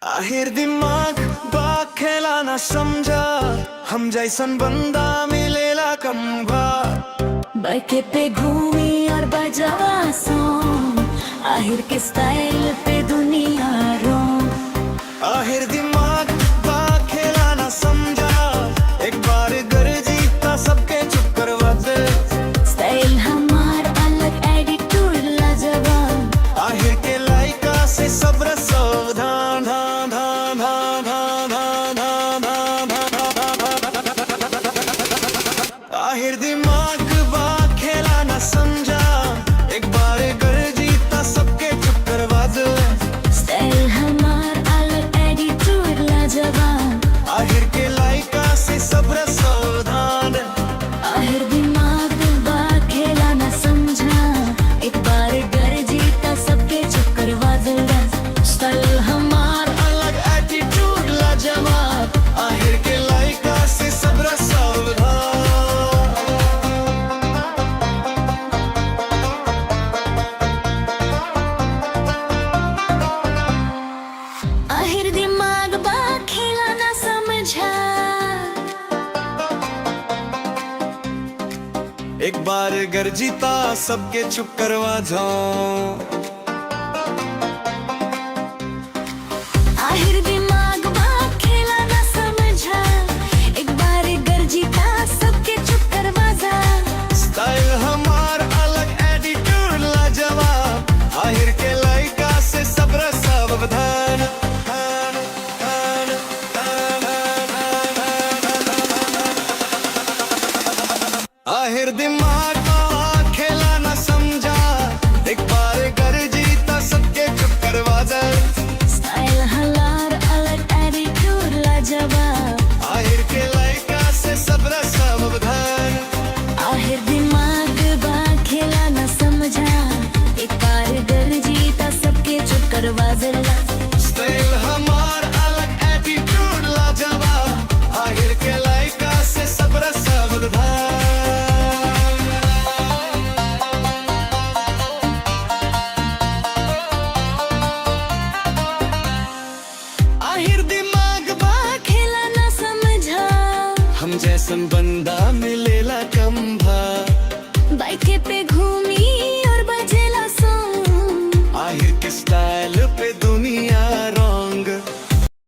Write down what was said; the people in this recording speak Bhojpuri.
आहिर दिमाग बा खेला ना समझा, हम जैसन बंदा मिलेला कम बार। बाइके पे घूमी और बजावा सॉन्ग, आहिर के स्टाइल पे दुनिया रोम। आहिर दिमाग बा खेला ना समझा, एक बार गर जीता सबके चुप करवा दे। स्टाइल हमार अलग, एटीट्यूड लाजवाब। आहिर के लाइका से सब्र सावधान, धान धान धान धान धान धान धान। आहिर दिमाग बा खेला ना समझा, एक बार गर जीता सबके चुप करवा दे। स्टाइल हमार अलग, एटीट्यूड लाजवाब। आहिर के लाइका से सब्र सावधान। आहिर दिमाग बा खेला ना समझा, एक बार गर जीता सबके चुप करवा दूंगा। स्टाइल हमार अलग, एटीट्यूड लाजवाब। आहिर के लाइका से सब्र सावधान। आहिर दिमाग बा खेला ना समझा। एक बार गर जीता सबके चुप करवा जाओ। आहिर दिमाग बा खेला ना समझा, एक बार गर जीता सबके चुप करवा जा। स्टाइल हमार अलग, एटीट्यूड लाजवाब। आहिर के लाइका से सब्र सावधान। आहिर दिमाग बा खेला ना समझा, एक बार गर जीता सबके चुप करवा जा। स्टाइल हलार अलग, एटीट्यूड लाजवाब। आहिर के लाइका से सब्र सावधान। आहिर दिमाग बा खेला ना समझा, एक बार गर जीता सबके चुप करवा जला। स्टाइल हमार अलग, एटीट्यूड लाजवाब। आहिर के लाइका से सब्र सावधान। आहिर दिमाग बा खेला ना समझा, हम जैसन बंदा मिले